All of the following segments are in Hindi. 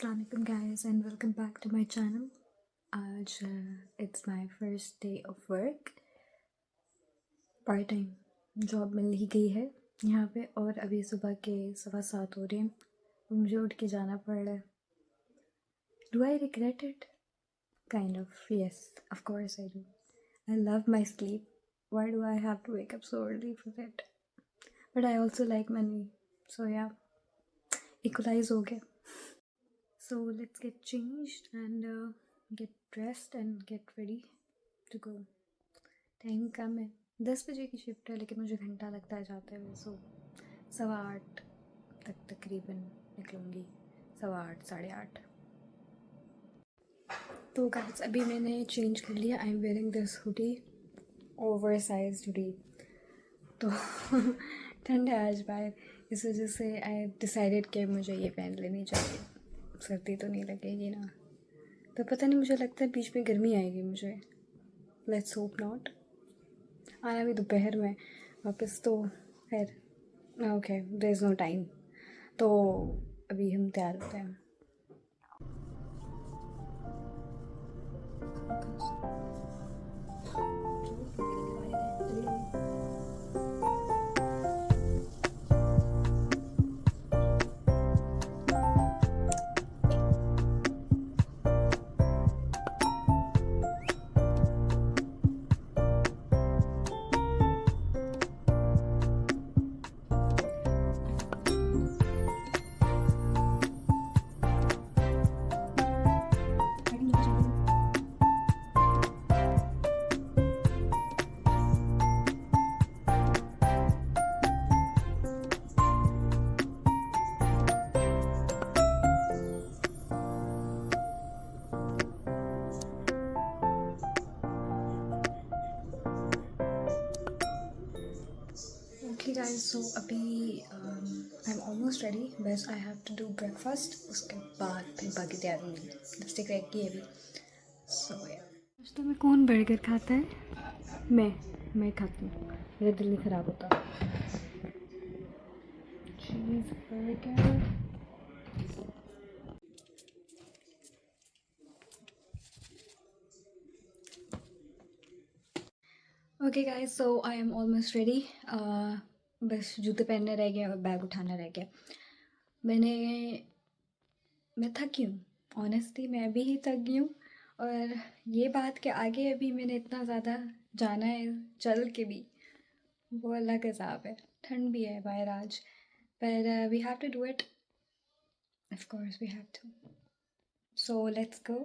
Assalamu alaikum guys and welcome back to my channel. आज it's my first day of work. Part time job मिल ही गई है यहाँ पे और अभी सुबह के 7:15 हो रहे हैं तो मुझे उठ के जाना पड़ रहा है. Do I regret it? Kind of, yes, of course I do. I love my sleep. Why do I have to wake up so early for it? But I also like money. So yeah, equalize हो गया. So let's get changed and get dressed and get ready to go. Time कम है, 10 बजे की शिफ्ट है लेकिन मुझे घंटा लगता है जाते हुए. सो 8:15 तक तकरीबन निकलूँगी. 8:15 8:30. तो गाइस अभी मैंने चेंज कर लिया. I am wearing this hoodie, over size hoodie. तो ठंड है आज बाहर, इस वजह से आई डिसाइडेड कि मुझे ये पहन लेनी चाहिए. सर्दी तो नहीं लगेगी ना. तो पता नहीं, मुझे लगता है बीच में गर्मी आएगी मुझे. Let's hope not. आया भी दोपहर में वापस तो खैर okay, there is no time. तो अभी हम तैयार होते हैं. ओके गाइस, सो अभी आई एम ऑलमोस्ट रेडी. बस I have to do breakfast, उसके बाद फिर बाकी तैयार होंगी. लिपस्टिक रख की है अभी. सो नाश्ते में कौन बर्गर खाता है? मैं खाती हूँ, मेरा दिल नहीं ख़राब होता. Cheese burger. Okay guys, so I am almost ready. बस जूते पहनने रह गए और बैग उठाना रह गया. मैं थकी हूँ. ऑनेस्टली मैं अभी ही थक गई हूँ. और ये बात कि आगे अभी मैंने इतना ज़्यादा जाना है चल के भी, वो अलग हिसाब है. ठंड भी है बाहर आज, पर we have to do it. Of course we have to. So let's go.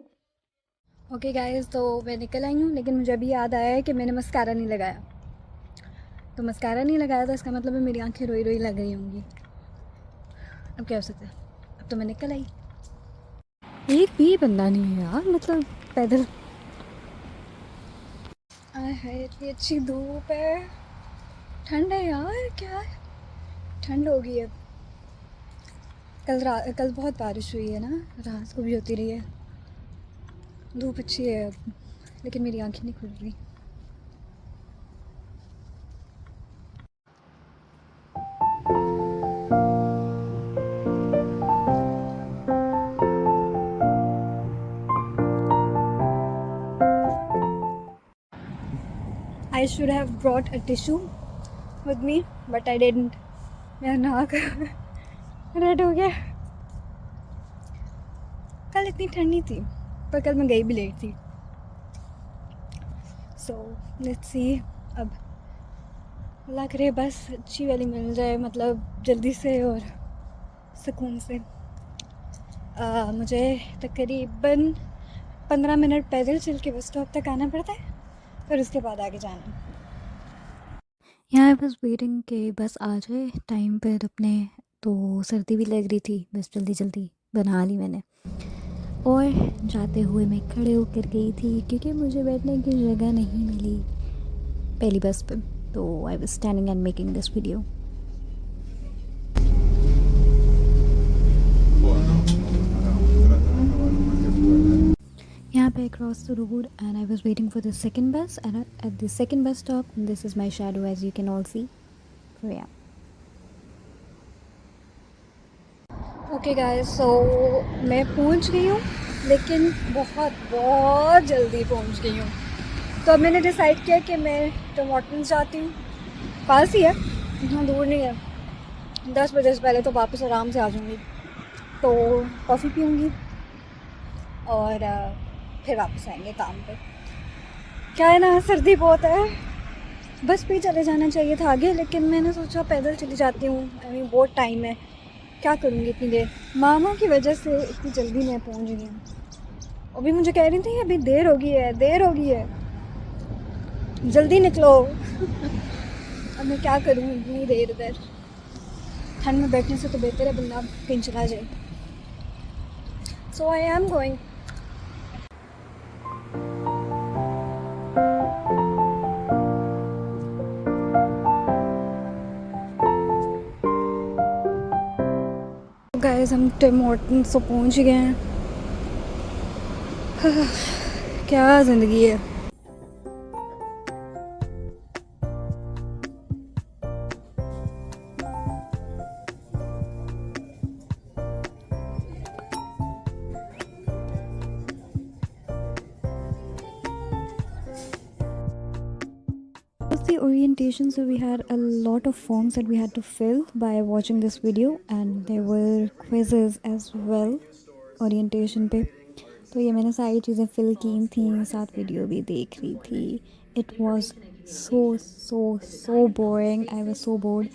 Okay guys, तो मैं निकल आई हूँ लेकिन मुझे अभी याद आया है कि मैंने मस्कारा नहीं लगाया. तो मस्कारा नहीं लगाया तो इसका मतलब है मेरी आंखें रोई रोई लग रही होंगी. अब क्या हो सकता है, अब तो मैं निकल आई. एक भी बंदा नहीं है यार, मतलब पैदल. आय हाय, इतनी अच्छी धूप है. ठंड है यार, क्या ठंड हो गई है. कल बहुत बारिश हुई है ना, रात को भी होती रही है. धूप अच्छी है अब, लेकिन मेरी आंखें नहीं खुल रही. I should have brought a tissue with me, but I didn't. मेरा नाक रेड हो गया. कल इतनी ठंड नहीं थी, पर कल मैं गई भी लेट थी. So let's see. अब अल्लाह करे बस अच्छी वाली मिल जाए, मतलब जल्दी से और सुकून से. मुझे तकरीबन 15 मिनट पैदल चल के बस स्टॉप तक आना पड़ता है, फिर उसके बाद आगे जाना. यहाँ आई वॉज वेटिंग कि बस आ जाए टाइम पर अपने. तो सर्दी भी लग रही थी, बस जल्दी जल्दी बना ली मैंने. और जाते हुए मैं खड़े होकर गई थी क्योंकि मुझे बैठने की जगह नहीं मिली पहली बस पे. तो I was standing and making this video. यहाँ पे across the road and I was waiting for the second bus, and at the second bus stop this is my shadow, as you can all see. So yeah. Okay guys, so मैं पहुंच गई हूँ, लेकिन बहुत बहुत जल्दी पहुंच गई हूँ। तो अब मैंने डिसाइड किया कि मैं टिम हॉर्टन्स जाती हूँ। पास ही है, इतना दूर नहीं है। 10 बजे से पहले तो वापस आराम से आ जाऊँगी। तो कॉफ़ी पीऊँगी और फिर वापस आएंगे काम पे। क्या है ना, सर्दी बहुत है। बस पे ही चले जाना चाहिए था आगे, लेकिन मैंने सोचा पैदल चली जाती हूँ। आई मीन बहुत टाइम है, क्या करूँगी इतनी देर। मामा की वजह से इतनी जल्दी मैं पहुँच गई हूँ। अभी मुझे कह रही थी अभी देर हो गई है, देर हो गई है, जल्दी निकलो। अब मैं क्या करूँ इतनी देर इधर। ठंड में बैठने से तो बेहतर है बंदा कहीं चला जाए। सो आई एम गोइंग। गाइस, हम टिम हॉर्टन्स तो पहुँच ही गए हैं। क्या ज़िंदगी है। Was the orientation, so we had a lot of forms that we had to fill by watching this video, and there were quizzes as well orientation पे। तो ये मैंने सारी चीज़ें फिल की थी, साथ वीडियो भी देख रही थी। It was so so so boring, I was so board.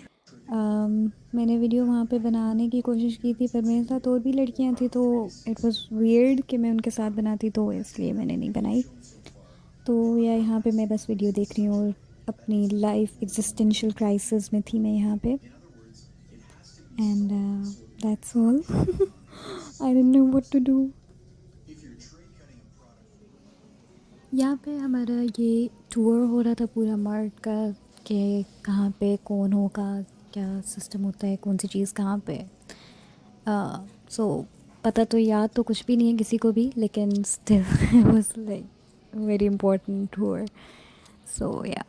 मैंने वीडियो वहाँ पे बनाने की कोशिश की थी, पर मेरे साथ और भी लड़कियाँ थी, तो इट वॉज़ वियर्ड कि मैं उनके साथ बनाती, तो इसलिए मैंने नहीं बनाई। तो या यहाँ पे मैं बस वीडियो देख रही हूँ और अपनी लाइफ एग्जिस्टेंशियल क्राइसिस में थी मैं यहाँ पे। And that's all. I don't know what to do. यहाँ पे हमारा ये टूर हो रहा था पूरा मार्ट का, कि कहाँ पे कौन होगा, क्या सिस्टम होता है, कौन सी चीज़ कहाँ पे। सो पता तो याद तो कुछ भी नहीं है किसी को भी, लेकिन still it was like very important tour. So yeah,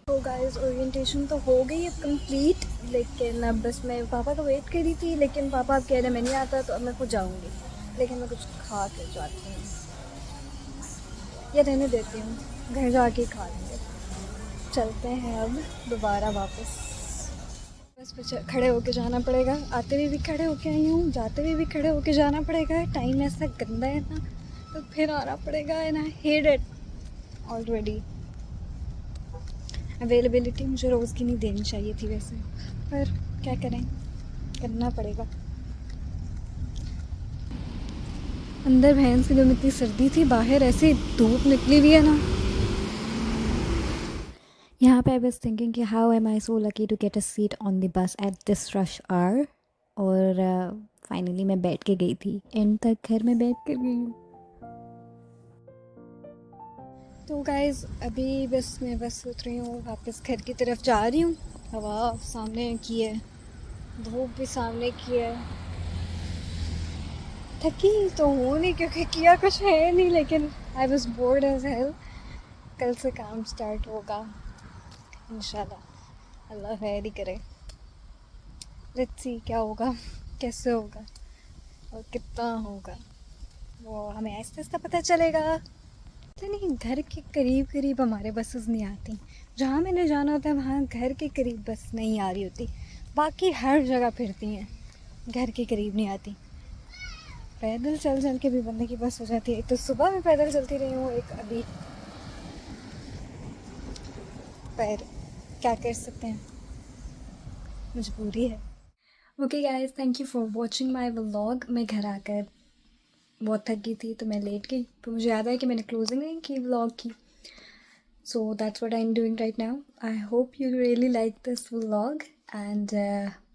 तो गाइस ओरिएंटेशन तो हो गई अब कंप्लीट, लेकिन अब बस मैं पापा का वेट कर रही थी, लेकिन पापा अब कह रहे मैं नहीं आता, तो अब मैं खुद जाऊँगी। लेकिन मैं कुछ खा कर जाती हूँ, या रहने देती हूँ, घर जाके खा लेंगे। चलते हैं अब दोबारा वापस। बस पे खड़े होके जाना पड़ेगा। आते हुए भी खड़े होके आई हूँ, जाते हुए भी खड़े होके जाना पड़ेगा। टाइम ऐसा गंदा है ना, तो फिर आना पड़ेगा। And I hate it already. Availability मुझे रोज़ की नहीं देनी चाहिए थी वैसे, पर क्या करें, करना पड़ेगा। अंदर भैंस की दम इतनी सर्दी थी, बाहर ऐसे धूप निकली हुई है ना। यहाँ पे आई वाज थिंकिंग कि how am I so lucky to get a seat on the bus at this rush hour. और फाइनली मैं बैठ के गई थी, एंड तक घर में बैठ कर गई हूँ। तो गाइज़ अभी मैं सोच रही हूँ वापस घर की तरफ जा रही हूँ। हवा सामने की है, धूप भी सामने की है। थकी तो हूँ नहीं क्योंकि किया कुछ है नहीं, लेकिन I was bored as hell. कल से काम स्टार्ट होगा इंशाल्लाह, अल्लाह खैर ही करे। लेट्स सी क्या होगा, कैसे होगा और कितना होगा, वो हमें आहिस्ता आहिस्ता पता चलेगा। तो नहीं, घर के करीब करीब हमारे बसेस नहीं आती। जहाँ मैंने जाना होता है वहाँ घर के करीब बस नहीं आ रही होती, बाकी हर जगह फिरती हैं, घर के करीब नहीं आती। पैदल चल चल के भी बंदे की बस हो जाती है। तो सुबह मैं पैदल चलती रही हूँ एक अभी, पर क्या कर सकते हैं, मजबूरी है। Okay guys, thank you for watching my vlog. मैं घर आकर बहुत थक गई थी, तो मैं लेट गई, तो मुझे याद आया कि मैंने क्लोजिंग नहीं की व्लॉग की। So that's what I'm doing right now. I hope you really like this vlog, and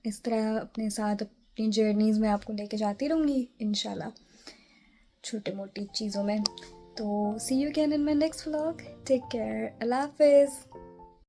इस तरह अपने साथ अपनी जर्नीज़ में आपको लेके जाती रहूँगी इंशाल्लाह, छोटे मोटी चीज़ों में। तो see you again in my next vlog. Take care. Allah Hafiz.